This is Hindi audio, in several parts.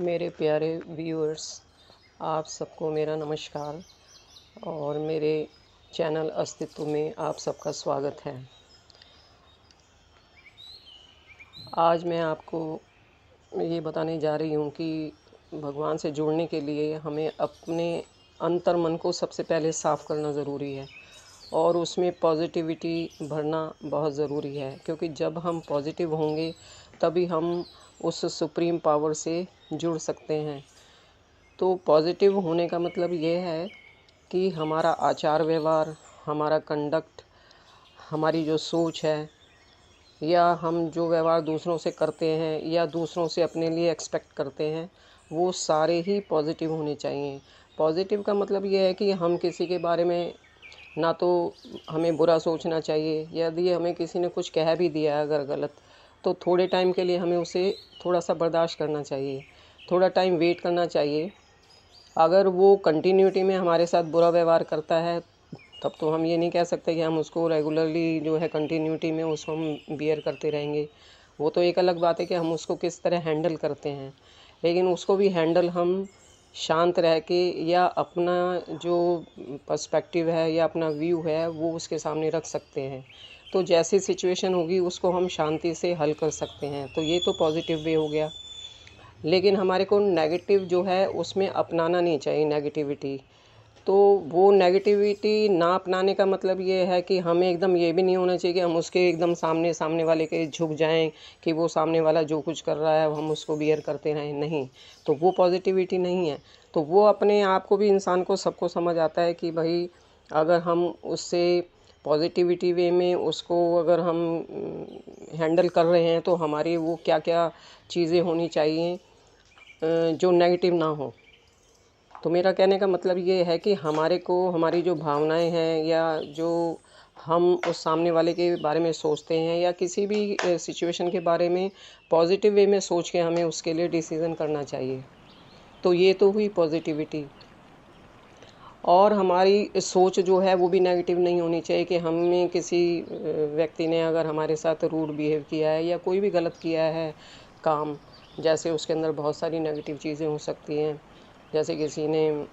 मेरे प्यारे व्यूअर्स, आप सबको मेरा नमस्कार और मेरे चैनल अस्तित्व में आप सबका स्वागत है। आज मैं आपको ये बताने जा रही हूँ कि भगवान से जुड़ने के लिए हमें अपने अंतर मन को सबसे पहले साफ़ करना ज़रूरी है और उसमें पॉजिटिविटी भरना बहुत ज़रूरी है, क्योंकि जब हम पॉजिटिव होंगे तभी हम उस सुप्रीम पावर से जुड़ सकते हैं। तो पॉजिटिव होने का मतलब ये है कि हमारा आचार व्यवहार, हमारा कंडक्ट, हमारी जो सोच है या हम जो व्यवहार दूसरों से करते हैं या दूसरों से अपने लिए एक्सपेक्ट करते हैं, वो सारे ही पॉजिटिव होने चाहिए। पॉजिटिव का मतलब ये है कि हम किसी के बारे में ना तो हमें बुरा सोचना चाहिए। यदि हमें किसी ने कुछ कह भी दिया है अगर गलत, तो थोड़े टाइम के लिए हमें उसे थोड़ा सा बर्दाश्त करना चाहिए, थोड़ा टाइम वेट करना चाहिए। अगर वो कंटिन्यूटी में हमारे साथ बुरा व्यवहार करता है, तब तो हम ये नहीं कह सकते कि हम उसको रेगुलरली जो है कंटिन्यूटी में उसको हम बियर करते रहेंगे। वो तो एक अलग बात है कि हम उसको किस तरह हैंडल करते हैं, लेकिन उसको भी हैंडल हम शांत रह के या अपना जो पर्सपेक्टिव है या अपना व्यू है वो उसके सामने रख सकते हैं। तो जैसी सिचुएशन होगी उसको हम शांति से हल कर सकते हैं। तो ये तो पॉजिटिव वे हो गया। लेकिन हमारे को नेगेटिव जो है उसमें अपनाना नहीं चाहिए नेगेटिविटी। तो वो नेगेटिविटी ना अपनाने का मतलब ये है कि हमें एकदम ये भी नहीं होना चाहिए कि हम उसके एकदम सामने वाले के झुक जाएं कि वो सामने वाला जो कुछ कर रहा है हम उसको बियर करते रहें। नहीं, तो वो पॉजिटिविटी नहीं है। तो वो अपने आप को भी, इंसान को, सबको समझ आता है कि भाई अगर हम उससे पॉजिटिविटी वे में उसको अगर हम हैंडल कर रहे हैं तो हमारी वो क्या क्या चीज़ें होनी चाहिए जो नेगेटिव ना हो। तो मेरा कहने का मतलब ये है कि हमारे को हमारी जो भावनाएं हैं या जो हम उस सामने वाले के बारे में सोचते हैं या किसी भी सिचुएशन के बारे में पॉजिटिव वे में सोच के हमें उसके लिए डिसीज़न करना चाहिए। तो ये तो हुई पॉजिटिविटी। और हमारी सोच जो है वो भी नेगेटिव नहीं होनी चाहिए कि हमें किसी व्यक्ति ने अगर हमारे साथ रूड बिहेव किया है या कोई भी गलत किया है काम, जैसे उसके अंदर बहुत सारी नेगेटिव चीज़ें हो सकती हैं। जैसे किसी ने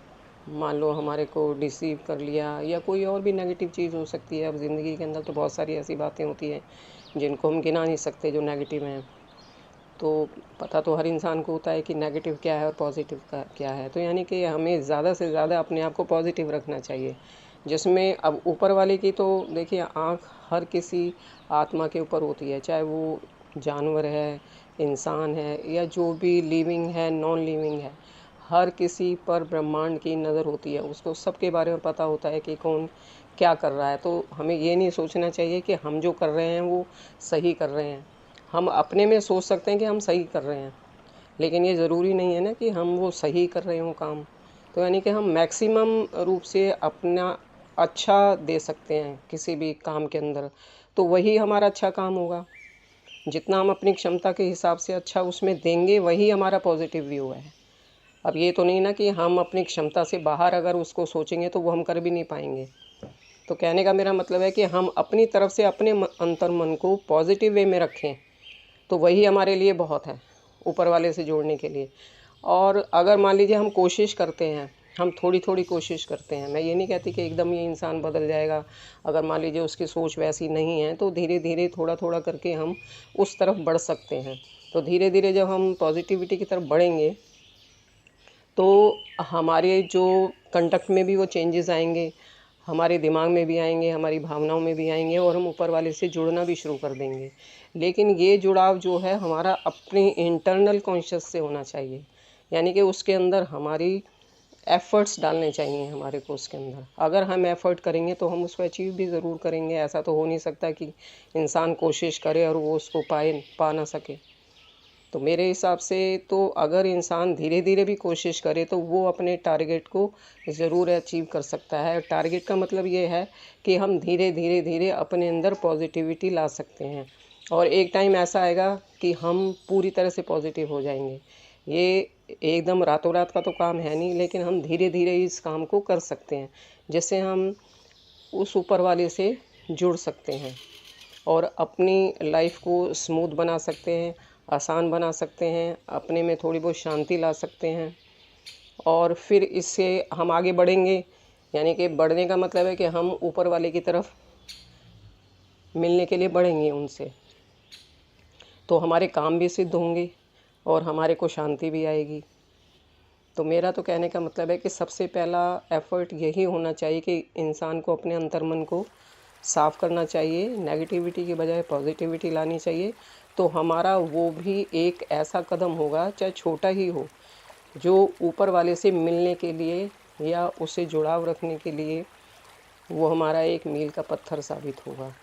मान लो हमारे को डिसीव कर लिया या कोई और भी नेगेटिव चीज़ हो सकती है। अब ज़िंदगी के अंदर तो बहुत सारी ऐसी बातें होती हैं जिनको हम गिना नहीं सकते जो नेगेटिव हैं। तो पता तो हर इंसान को होता है कि नेगेटिव क्या है और पॉजिटिव का क्या है। तो यानी कि हमें ज़्यादा से ज़्यादा अपने आप को पॉजिटिव रखना चाहिए, जिसमें अब ऊपर वाले की तो देखिए आँख हर किसी आत्मा के ऊपर होती है, चाहे वो जानवर है, इंसान है या जो भी लिविंग है, नॉन लिविंग है। हर किसी पर ब्रह्मांड की नज़र होती है, उसको सबके बारे में पता होता है कि कौन क्या कर रहा है। तो हमें ये नहीं सोचना चाहिए कि हम जो कर रहे हैं वो सही कर रहे हैं। हम अपने में सोच सकते हैं कि हम सही कर रहे हैं, लेकिन ये ज़रूरी नहीं है ना कि हम वो सही कर रहे हों काम। तो यानी कि हम मैक्सिमम रूप से अपना अच्छा दे सकते हैं किसी भी काम के अंदर, तो वही हमारा अच्छा काम होगा। जितना हम अपनी क्षमता के हिसाब से अच्छा उसमें देंगे वही हमारा पॉजिटिव व्यू है। अब ये तो नहीं ना कि हम अपनी क्षमता से बाहर अगर उसको सोचेंगे तो वो हम कर भी नहीं पाएंगे। तो कहने का मेरा मतलब है कि हम अपनी तरफ से अपने अंतर मन को पॉजिटिव वे में रखें, तो वही हमारे लिए बहुत है ऊपर वाले से जोड़ने के लिए। और अगर मान लीजिए हम कोशिश करते हैं, हम थोड़ी थोड़ी कोशिश करते हैं, मैं ये नहीं कहती कि एकदम ये इंसान बदल जाएगा। अगर मान लीजिए उसकी सोच वैसी नहीं है तो धीरे धीरे थोड़ा थोड़ा करके हम उस तरफ बढ़ सकते हैं। तो धीरे धीरे जब हम पॉजिटिविटी की तरफ बढ़ेंगे तो हमारे जो कंडक्ट में भी वो चेंजेस आएंगे, हमारे दिमाग में भी आएंगे, हमारी भावनाओं में भी आएंगे और हम ऊपर वाले से जुड़ना भी शुरू कर देंगे। लेकिन ये जुड़ाव जो है हमारा अपने इंटरनल कॉन्शियस से होना चाहिए, यानी कि उसके अंदर हमारी एफ़र्ट्स डालने चाहिए हमारे को उसके अंदर। अगर हम एफ़र्ट करेंगे तो हम उसको अचीव भी ज़रूर करेंगे। ऐसा तो हो नहीं सकता कि इंसान कोशिश करे और वो उसको पा ना सके। तो मेरे हिसाब से तो अगर इंसान धीरे धीरे भी कोशिश करे तो वो अपने टारगेट को ज़रूर अचीव कर सकता है। टारगेट का मतलब ये है कि हम धीरे धीरे धीरे अपने अंदर पॉजिटिविटी ला सकते हैं और एक टाइम ऐसा आएगा कि हम पूरी तरह से पॉजिटिव हो जाएंगे। ये एकदम रातों रात का तो काम है नहीं, लेकिन हम धीरे धीरे इस काम को कर सकते हैं, जिससे हम उस ऊपर वाले से जुड़ सकते हैं और अपनी लाइफ को स्मूथ बना सकते हैं, आसान बना सकते हैं, अपने में थोड़ी बहुत शांति ला सकते हैं और फिर इससे हम आगे बढ़ेंगे। यानी कि बढ़ने का मतलब है कि हम ऊपर वाले की तरफ मिलने के लिए बढ़ेंगे उनसे, तो हमारे काम भी सिद्ध होंगे और हमारे को शांति भी आएगी। तो मेरा तो कहने का मतलब है कि सबसे पहला एफ़र्ट यही होना चाहिए कि इंसान को अपने अंतर्मन को साफ़ करना चाहिए, नेगेटिविटी के बजाय पॉजिटिविटी लानी चाहिए। तो हमारा वो भी एक ऐसा कदम होगा, चाहे छोटा ही हो, जो ऊपर वाले से मिलने के लिए या उससे जुड़ाव रखने के लिए वो हमारा एक मील का पत्थर साबित होगा।